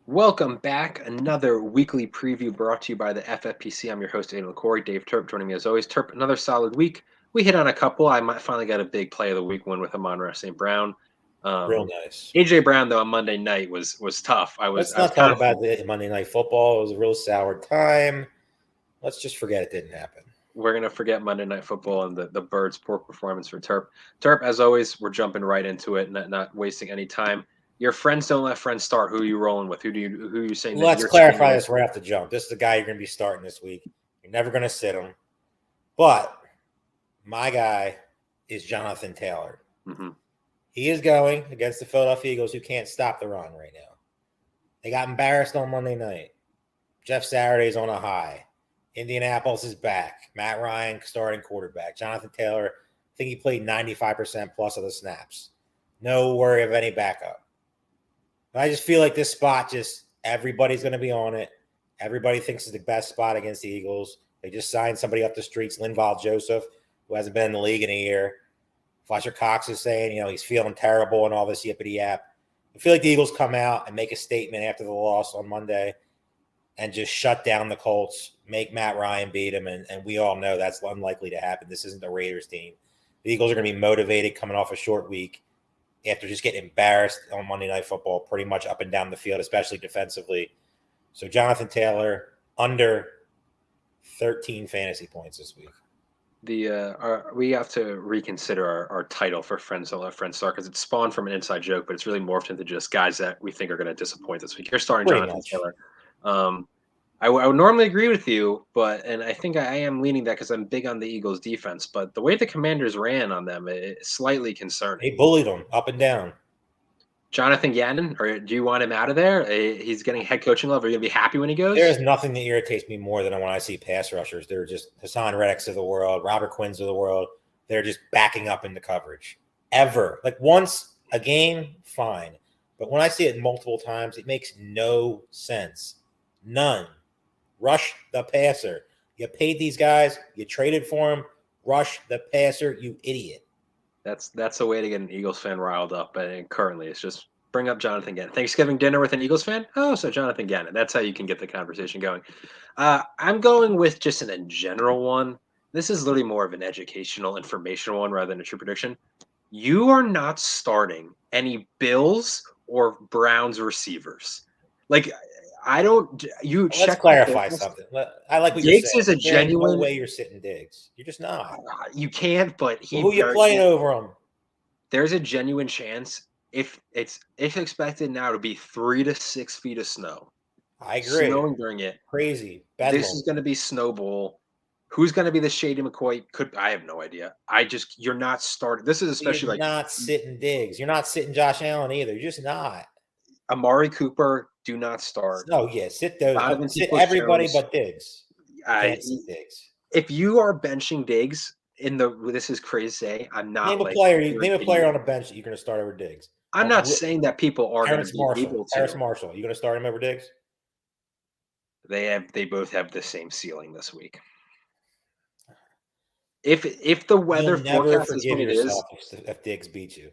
Welcome back. Another weekly preview brought to you by the FFPC. I'm your host, Aidan Liquorie. Dave Terp joining me as always. Terp, another solid week. We hit on a couple. I might finally got a big play of the week one with Amon-Ra St. Brown. Real nice. AJ Brown though on Monday night was tough. I was Let's not talk about confident. the Monday Night Football. It was a real sour time. Let's just forget it didn't happen. We're gonna forget Monday Night Football and the Birds' poor performance for Terp. Terp, as always, we're jumping right into it, not wasting any time. Your friends don't let friends start. Who are you rolling with? Who are you saying that Let's you're clarify this right off the jump. This is the guy you're going to be starting this week. You're never going to sit him. But my guy is Jonathan Taylor. Mm-hmm. He is going against the Philadelphia Eagles, who can't stop the run right now. They got embarrassed on Monday night. Jeff Saturday's on a high. Indianapolis is back. Matt Ryan starting quarterback. Jonathan Taylor, I think he played 95% plus of the snaps. No worry of any backup. I just feel like this spot, just everybody's going to be on it. Everybody thinks it's the best spot against the Eagles. They just signed somebody up the streets, Linval Joseph, who hasn't been in the league in a year. Fletcher Cox is saying, he's feeling terrible and all this yippity yap. I feel like the Eagles come out and make a statement after the loss on Monday and just shut down the Colts, make Matt Ryan beat him, and we all know that's unlikely to happen. This isn't the Raiders team. The Eagles are going to be motivated coming off a short week after just getting embarrassed on Monday Night Football pretty much up and down the field, especially defensively. So Jonathan Taylor under 13 fantasy points this week. We have to reconsider our title for Friends Don't Let Friends Start because it's spawned from an inside joke, but it's really morphed into just guys that we think are going to disappoint this week. You're starting Pretty Jonathan much. Taylor. I would normally agree with you, and I think I am leaning that because I'm big on the Eagles' defense. But the way the Commanders ran on them is slightly concerning. They bullied them up and down. Jonathan Gannon, or do you want him out of there? He's getting head coaching level. Are you going to be happy when he goes? There is nothing that irritates me more than when I see pass rushers. They're just Hassan Reddicks of the world, Robert Quinn's of the world. They're just backing up into coverage. Ever. Like once a game, fine. But when I see it multiple times, it makes no sense. None. Rush the passer. You paid these guys. You traded for them. Rush the passer, you idiot. That's a way to get an Eagles fan riled up. And currently, it's just bring up Jonathan Gannon. Thanksgiving dinner with an Eagles fan? Oh, so Jonathan Gannon. That's how you can get the conversation going. I'm going with just a general one. This is literally more of an educational, informational one rather than a true prediction. You are not starting any Bills or Browns receivers. Like, I don't. You Let's check. clarify something. I like what Diggs you're saying. is a genuine. No way you're sitting Diggs. You're just not. You can't, but Who you playing over him? There's a genuine chance if expected now to be 3 to 6 feet of snow. I agree. Snowing during it. Crazy. This is going to be snowball. Who's going to be the Shady McCoy? I have no idea. You're not starting. This is especially you're not sitting Diggs. You're not sitting Josh Allen either. You're just not. Amari Cooper, do not start. Oh yeah, sit those. Sit everybody Jones. but Diggs. Diggs. If you are benching Diggs this is crazy to say. I'm not name a player on a bench that you're going to start over Diggs. I'm not saying that people are going to be able to. Harris Marshall, you going to start him over Diggs? They both have the same ceiling this week. If the weather forecast is what it is, if Diggs beats you.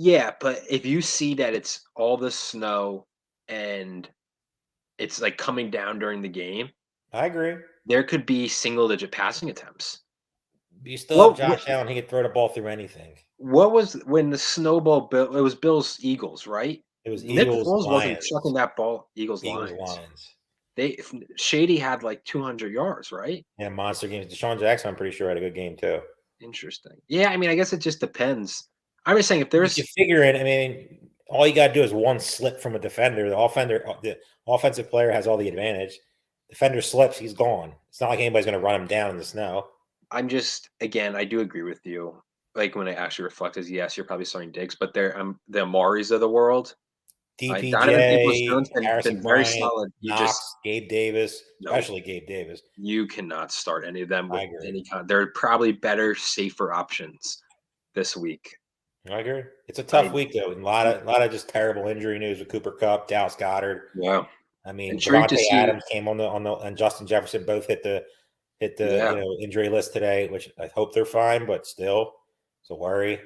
Yeah, but if you see that it's all the snow and it's like coming down during the game, I agree. There could be single-digit passing attempts. You still have Josh Allen; he could throw the ball through anything. What was when the snowball? It was Bills Eagles, right? It was Nick Eagles. Foles wasn't chucking that ball. Eagles Lions. Shady had like 200 yards, right? Yeah, monster games. Deshaun Jackson, I'm pretty sure, had a good game too. Interesting. Yeah, I mean, I guess it just depends. I'm just saying if there's you figure it. I mean, all you got to do is one slip from a defender. The offensive player has all the advantage. Defender slips, he's gone. It's not like anybody's going to run him down in the snow. I do agree with you. Like when I actually reflect, is yes, you're probably starting Diggs, but they're the Amaris of the world. DPJ, Harrison very solid. Gabe Davis, especially Gabe Davis. You cannot start any of them with any kind. They're probably better, safer options this week. I agree. It's a tough week though. A lot of just terrible injury news with Cooper Kupp, Dallas Goedert. Yeah. I mean, Davante Adams came on and Justin Jefferson both hit the injury list today, which I hope they're fine, but still, it's a worry.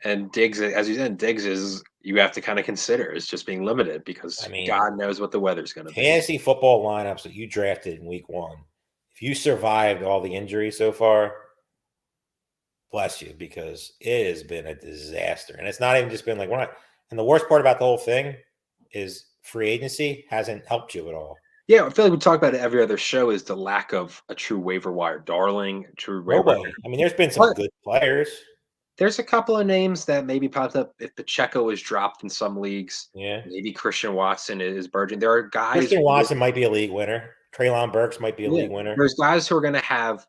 And Diggs, as you said, Diggs is you have to kind of consider is just being limited because I mean, God knows what the weather's going to be. fantasy football lineups that you drafted in week 1, if you survived all the injuries so far, bless you, because it has been a disaster. And it's not even just been like, and the worst part about the whole thing is free agency hasn't helped you at all. Yeah, I feel like we talk about it every other show is the lack of a true waiver wire darling, a true waiver wire. Nobody. I mean, there's been some good players. There's a couple of names that maybe popped up if Pacheco is dropped in some leagues. Yeah. Maybe Christian Watson is burgeoning. There are guys. Christian Watson might be a league winner. Treylon Burks might be a league winner. There's guys who are going to have,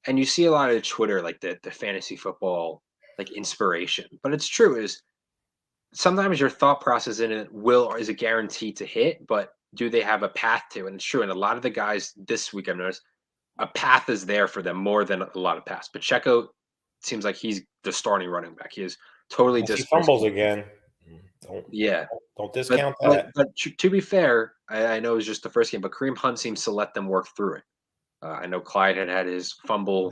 and you see a lot of Twitter, like the fantasy football, like inspiration. But it's true is sometimes your thought process in it is a guarantee to hit, but do they have a path to? And it's true. And a lot of the guys this week I've noticed a path is there for them more than a lot of paths. Pacheco seems like he's the starting running back. He is totally he fumbles again. Don't discount that. But to be fair, I know it was just the first game, but Kareem Hunt seems to let them work through it. I know Clyde had his fumble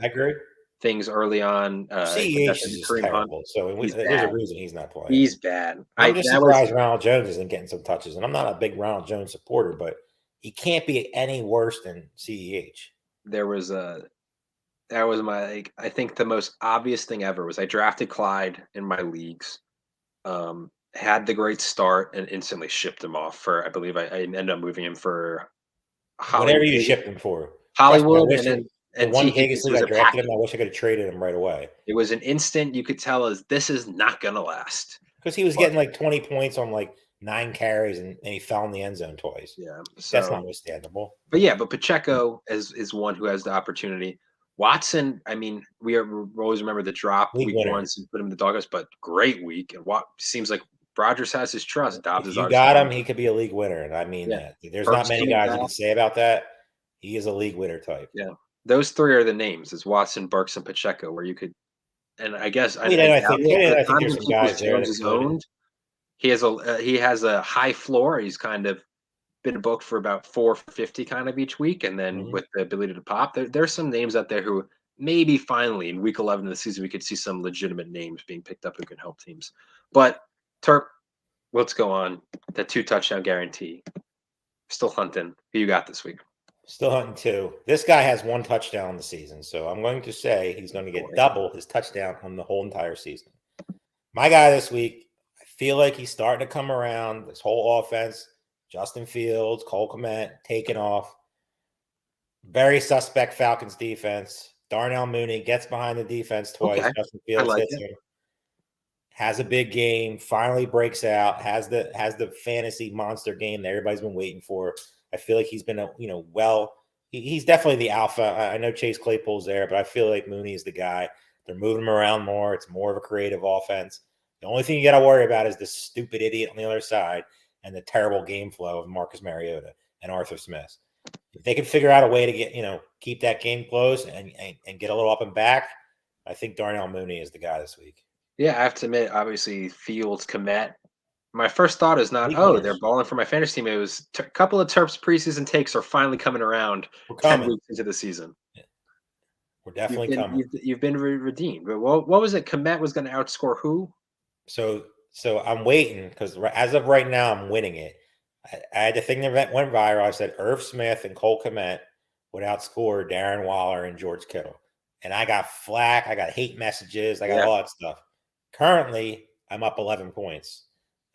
things early on. CEH is just terrible. So there's a reason he's not playing. He's bad. I'm just surprised Ronald Jones isn't getting some touches. And I'm not a big Ronald Jones supporter, but he can't be any worse than CEH. That was my I think the most obvious thing ever was I drafted Clyde in my leagues. Had the great start and instantly shipped him off for I believe I ended up moving him for Hollywood. Whatever you shipped him for. Hollywood and one Vegas league I drafted him, I wish I could have traded him right away. It was an instant you could tell as this is not gonna last. Because he was getting like 20 points on like 9 carries and he fell in the end zone twice. Yeah. So, that's not understandable. But Pacheco is one who has the opportunity. Watson, I mean, we always remember the drop week 1 and put him in the doghouse, but great week. And what seems like Rodgers has his trust. Dobbs if you got him, he could be a league winner. And I mean that. There's not many guys you can say about that. He is a league winner type. Yeah. Those 3 are the names. It's Watson, Burks, and Pacheco, where you could and I guess I think there's some guys there that owned. He has a high floor. He's kind of been booked for about 450 kind of each week, and then with the ability to pop, there's some names out there who maybe finally in week 11 of the season we could see some legitimate names being picked up who can help teams. But Terp, let's go on. The 2 touchdown guarantee. Still hunting. Who you got this week? Still hunting 2. This guy has 1 touchdown in the season, so I'm going to say he's going to get double his touchdown on the whole entire season. My guy this week, I feel like he's starting to come around. This whole offense, Justin Fields, Cole Kmet taking off. Very suspect Falcons defense. Darnell Mooney gets behind the defense twice. Okay. Justin Fields hits him. Has a big game. Finally breaks out. Has the fantasy monster game that everybody's been waiting for. I feel like he's been he's definitely the alpha. I know Chase Claypool's there, but I feel like Mooney is the guy. They're moving him around more. It's more of a creative offense. The only thing you got to worry about is this stupid idiot on the other side and the terrible game flow of Marcus Mariota and Arthur Smith. If they can figure out a way to get, keep that game close and get a little up and back, I think Darnell Mooney is the guy this week. Yeah, I have to admit, obviously, Fields, Kmet. My first thought is not, they're balling for my fantasy team. It was a couple of Terps preseason takes are finally coming around 10 weeks into the season. Yeah. We're definitely coming. You've been redeemed. But what was it? Kmet was going to outscore who? So I'm waiting because as of right now, I'm winning it. I had the thing that went viral. I said Irv Smith and Cole Kmet would outscore Darren Waller and George Kittle. And I got flack. I got hate messages. I got all that stuff. Currently, I'm up 11 points.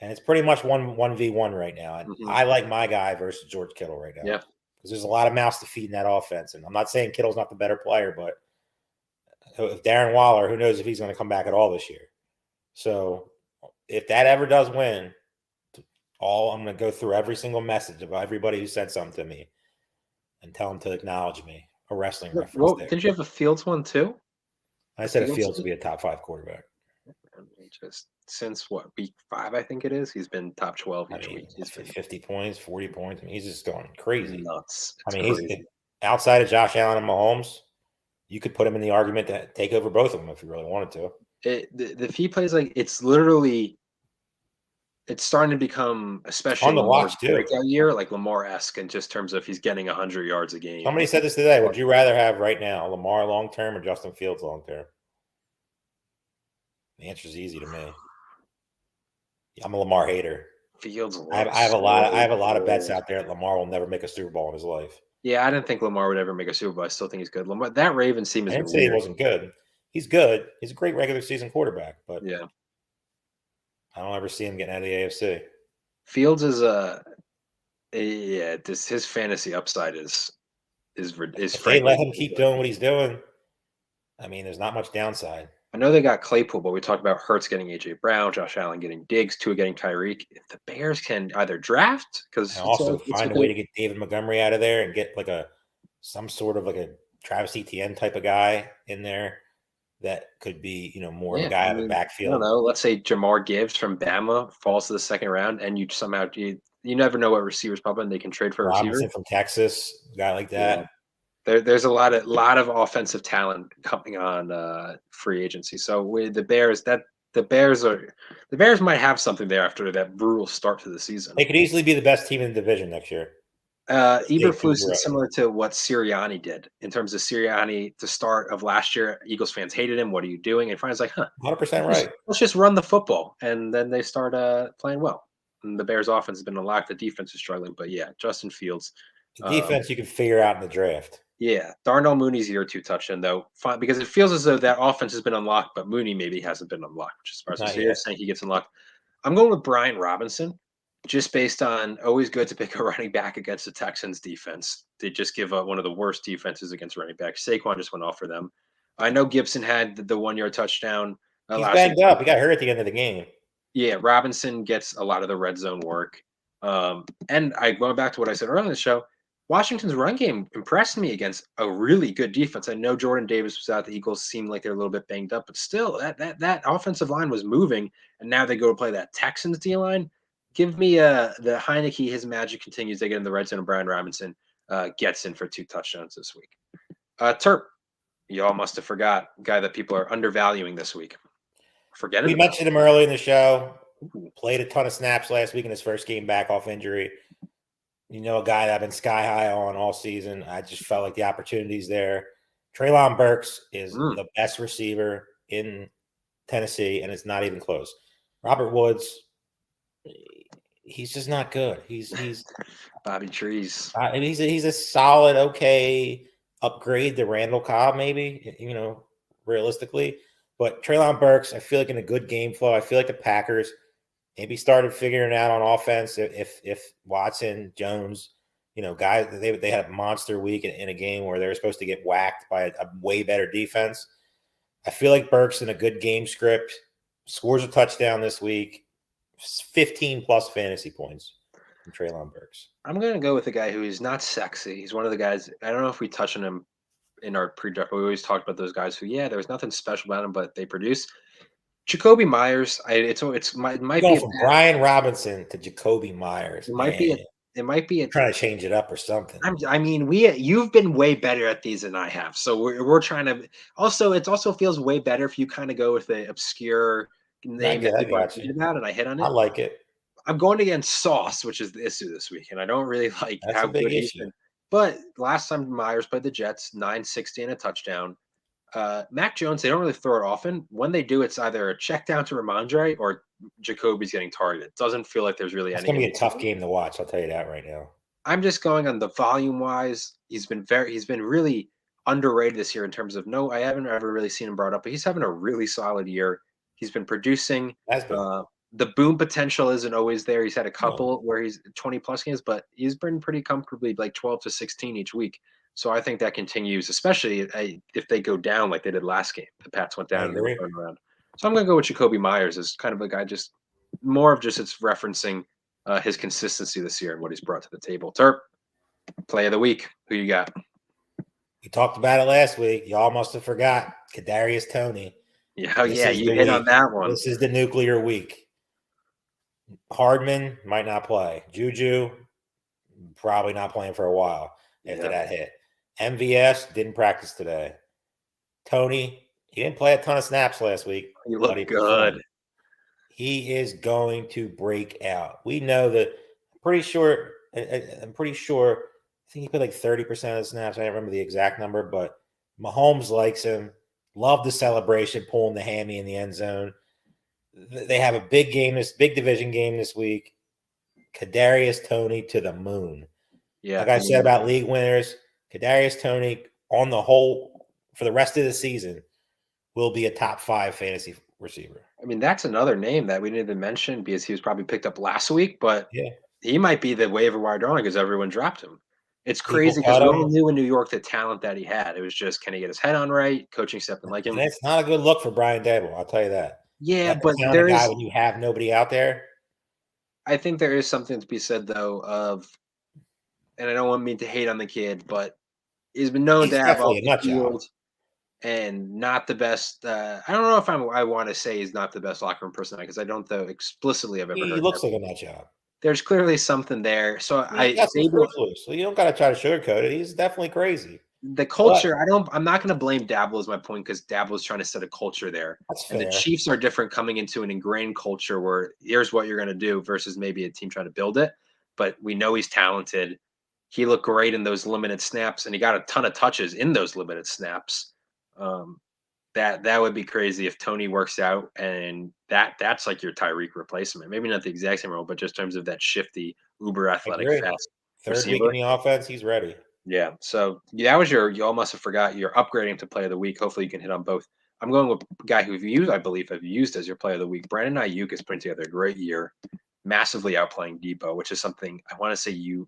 And it's pretty much 1v1 right now. And I like my guy versus George Kittle right now. Yeah. Because there's a lot of mouths to feed in that offense. And I'm not saying Kittle's not the better player, but if Darren Waller, who knows if he's going to come back at all this year. So if that ever does win, I'm going to go through every single message of everybody who said something to me and tell them to acknowledge me. A wrestling reference. Well, didn't you have a Fields one too? I said Fields would be a top 5 quarterback. Just since week 5, I think it is. He's been top 12 each week. He's 50 points, 40 points. I mean, he's just going crazy. Nuts. He's outside of Josh Allen and Mahomes. You could put him in the argument to take over both of them if you really wanted to. If he plays it's starting to become, especially on the watch too, breakout year, like Lamar-esque in just terms of he's getting 100 yards a game. Somebody said this today. Would you rather have right now Lamar long term or Justin Fields long term? The answer is easy to me. I'm a Lamar hater. Fields. I have a lot of bets out there that Lamar will never make a Super Bowl in his life. Yeah, I didn't think Lamar would ever make a Super Bowl. I still think he's good. Lamar, that Ravens team I has didn't been say he weird. wasn't good. He's good. He's a great regular season quarterback, but Yeah, I don't ever see him getting out of the AFC. Fields is his fantasy upside is If they frankly let him keep ridiculous. doing what he's doing, I mean, there's not much downside. I know they got Claypool, but we talked about Hurts getting AJ Brown, Josh Allen getting Diggs, Tua getting Tyreek. If the Bears can either draft And because also it's a find a way good to get David Montgomery out of there and get like some sort of like a Travis Etienne type of guy in there that could be, more of a yeah. guy I out of the mean, I don't backfield. know. Let's say Jamar Gibbs from Bama falls to the second round, and you never know what receivers pop in. They can trade for a receiver. Robinson from Texas, a guy like Yeah. that. There's a lot of offensive talent coming on free agency. So with the Bears, the Bears might have something there after that brutal start to the season. They could easily be the best team in the division next year. They do Eberflus is right. similar to what Sirianni did in terms of Sirianni. The start of last year, Eagles fans hated him. What are you doing? And finally, like, 100% right. let's just run the football, and then they start playing well. And the Bears' offense has been unlocked. The defense is struggling, but yeah, Justin Fields. The defense you can figure out in the draft. Yeah, Darnell Mooney's year 2 touchdown though, fine, because it feels as though that offense has been unlocked, but Mooney maybe hasn't been unlocked, which is surprising. Not So you're yet. saying he gets unlocked. I'm going with Brian Robinson, just based on always good to pick a running back against the Texans defense. They just give up one of the worst defenses against running backs. Saquon just went off for them. I know Gibson had the 1 yard touchdown He's last week. banged up. He got hurt at the end of the game. Yeah, Robinson gets a lot of the red zone work. And going back to what I said earlier in the show, Washington's run game impressed me against a really good defense. I know Jordan Davis was out. The Eagles seemed like they're a little bit banged up, but still, that offensive line was moving. And now they go to play that Texans D line. Give me the Heineke. His magic continues. They get in the red zone, and Brian Robinson gets in for 2 touchdowns this week. Terp, y'all must have forgot a guy that people are undervaluing this week. Forgetting We about. mentioned him early in the show. Ooh. Played a ton of snaps last week in his first game back off injury. A guy that I've been sky high on all season. I just felt like the opportunity's there. Treylon Burks is the best receiver in Tennessee, and it's not even close. Robert Woods, he's just not good. He's Bobby Trees. he's a solid, okay upgrade to Randall Cobb, maybe, realistically. But Treylon Burks, I feel like in a good game flow, I feel like the Packers maybe started figuring out on offense if Watson, Jones, guys, they had a monster week in a game where they were supposed to get whacked by a way better defense. I feel like Burks in a good game script scores a touchdown this week, 15 plus fantasy points from Treylon Burks. I'm going to go with a guy who is not sexy. He's one of the guys, I don't know if we touch on him in our pre-draft, but we always talked about those guys who, there was nothing special about them, but they produce. Jacoby Myers, it might Going be from Brian Robinson to Jacoby Myers. It might be trying to change it up or something. You've been way better at these than I have, so we're trying to. Also, it also feels way better if you kind of go with the obscure name that people are thinking about, and I hit on it. I like it. I'm going against Sauce, which is the issue this week, and I don't really like That's how a big good he's issue. been. But last time Myers played the Jets, 960 and a touchdown. Mac Jones, they don't really throw it often. When they do, it's either a check down to Ramondre or Jacoby's getting targeted. It doesn't feel like there's really It's any. going to be a tough game to watch. I'll tell you that right now. I'm just going on the volume wise. He's been really underrated this year in terms of I haven't ever really seen him brought up, but he's having a really solid year. He's been producing. The boom potential isn't always there. He's had a couple where he's 20 plus games, but he's been pretty comfortably like 12 to 16 each week. So I think that continues, especially if they go down like they did last game. The Pats went down and they were going around. So I'm going to go with Jacoby Myers as kind of a guy, just more of just it's referencing his consistency this year and what he's brought to the table. Terp, play of the week. Who you got? We talked about it last week. Y'all must have forgot Kadarius Toney. Yeah, you hit on that one. This is the nuclear week. Hardman might not play. Juju probably not playing for a while after that hit. MVS didn't practice today. Toney, he didn't play a ton of snaps last week. He looked good. He is going to break out. We know that. I'm pretty sure. I think he played like 30% of the snaps. I don't remember the exact number, but Mahomes likes him. Love the celebration, pulling the hammy in the end zone. They have a big division game this week. Kadarius Toney to the moon. Yeah. Like I said about league winners, Kadarius Toney on the whole for the rest of the season will be a top 5 fantasy receiver. I mean, that's another name that we didn't even mention because he was probably picked up last week, but Yeah. he might be the waiver wire darling because everyone dropped him. It's People crazy because cut we him. all knew in New York the talent that he had. It was just, can he get his head on right? Coaching stepped in like him. And it's not a good look for Brian Dable, I'll tell you that. Yeah, That's the but kind of there guy is, when you have nobody out there. I think there is something to be said though of, and I don't want me to hate on the kid, but he's been known He's to have off definitely a the nut job. field and not the best. I don't know if I want to say he's not the best locker room personality because I don't though explicitly have ever He heard looks that. like a nut job. There's clearly something there. So He's got some screws loose, so you don't got to try to sugarcoat it. He's definitely crazy. the But culture, I'm not going to blame Dabble is my point because Dabble is trying to set a culture there. that's And the fair. Chiefs are different coming into an ingrained culture where here's what you're going to do versus maybe a team trying to build it. But we know he's talented. He looked great in those limited snaps and he got a ton of touches in those limited snaps. Um, that would be crazy if Tony works out and that's like your Tyreek replacement. Maybe not the exact same role, but just in terms of that shifty, uber I athletic, agree. fast Third week in receiver. the offense, he's ready. Yeah. So that was you all must have forgot you're upgrading to play of the week. Hopefully you can hit on both. I'm going with a guy who've used, I believe, have used as your player of the week. Brandon Ayuk is putting together a great year, massively outplaying Debo, which is something I want to say you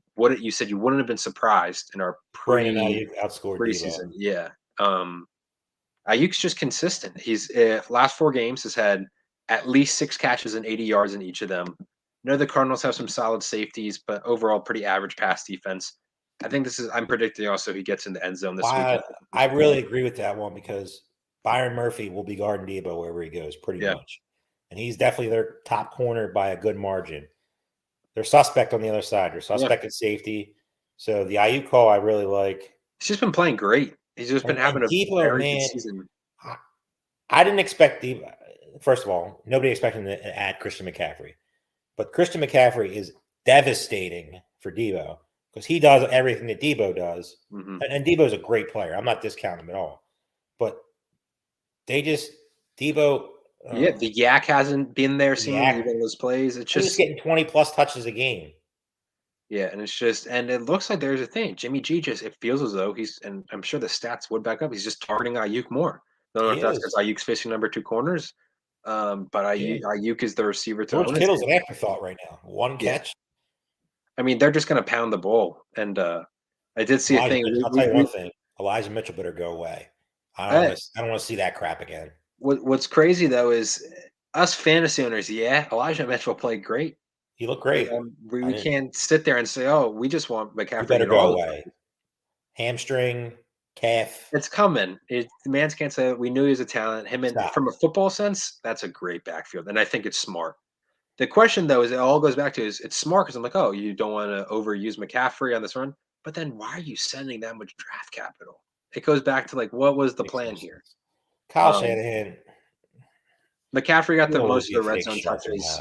said you wouldn't have been surprised in our Brandon Ayuk outscored Debo. preseason. Yeah. Ayuk's just consistent. He's last 4 games has had at least 6 catches and 80 yards in each of them. I know the Cardinals have some solid safeties, but overall pretty average pass defense. I think I'm predicting also he gets in the end zone this week. I really agree with that one because Byron Murphy will be guarding Debo wherever he goes, pretty much. And he's definitely their top corner by a good margin. They're suspect on the other side. They're suspect at safety. So the Ayuk call I really like. He's just been playing great. He's just been having a Debo, very man, good season. I didn't expect Debo. First of all, nobody expected him to add Christian McCaffrey. But Christian McCaffrey is devastating for Debo because he does everything that Debo does. Mm-hmm. And Debo's a great player. I'm not discounting him at all. But Debo. The yak hasn't been there seemingly in those plays. It's just he's getting 20 plus touches a game. Yeah, and it looks like there's a thing. Jimmy G it feels as though and I'm sure the stats would back up, he's just targeting Ayuk more. I don't know if that's because Ayuk's facing number 2 corners. But Ayuk is the receiver to George Kittle's an afterthought right now. One catch. I mean, they're just going to pound the ball. And I did see a thing. I'll tell you one thing. Elijah Mitchell better go away. I don't want to see that crap again. What's crazy, though, is us fantasy owners, Elijah Mitchell played great. He looked great. We can't sit there and say, "Oh, we just want McCaffrey." He better go away. Hamstring, calf. It's coming. The Mans can't say we knew he was a talent. From a football sense, that's a great backfield, and I think it's smart. The question, though, is it all goes back to it's smart because I'm like, oh, you don't want to overuse McCaffrey on this run, but then why are you sending that much draft capital? It goes back to what was the plan here? Kyle Shanahan. McCaffrey got the most of the red zone touches.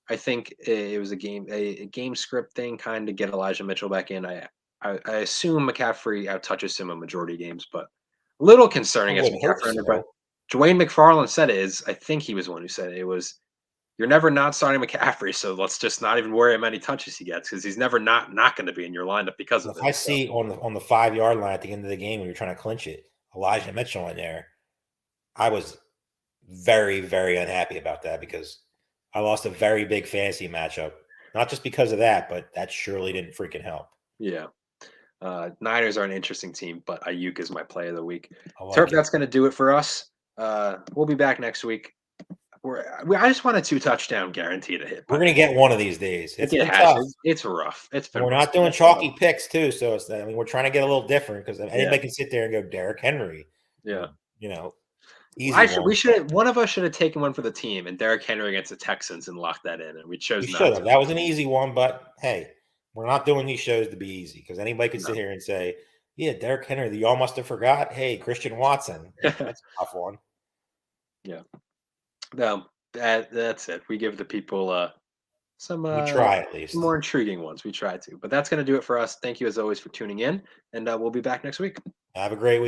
I think it was a game script thing, kind of get Elijah Mitchell back in. I assume McCaffrey outtouches him a majority of games, but a little concerning as McCaffrey. But Dwayne McFarland said I think he was the one who said it was, you're never not starting McCaffrey, so let's just not even worry how many touches he gets because he's never not going to be in your lineup because of it. I see on the 5-yard line at the end of the game when you're trying to clinch it, Elijah Mitchell in there, I was very, very unhappy about that because I lost a very big fantasy matchup. Not just because of that, but that surely didn't freaking help. Yeah. Niners are an interesting team, but Ayuk is my play of the week. Terp, that's going to do it for us. We'll be back next week. I just want a 2-touchdown guarantee to hit. We're going to get one of these days. It's rough. We're not doing chalky picks too, so we're trying to get a little different because anybody can sit there and go Derrick Henry. Yeah. Easy. One of us should have taken one for the team and Derrick Henry against the Texans and locked that in, and we chose not to. That was an easy one, but hey, we're not doing these shows to be easy because anybody can sit here and say, "Yeah, Derrick Henry, you all must have forgot." Hey, Christian Watson, that's a tough one. Yeah. No, that's it. We give the people some. We try at least more intriguing ones. We try to, but that's going to do it for us. Thank you as always for tuning in, and we'll be back next week. Have a great week.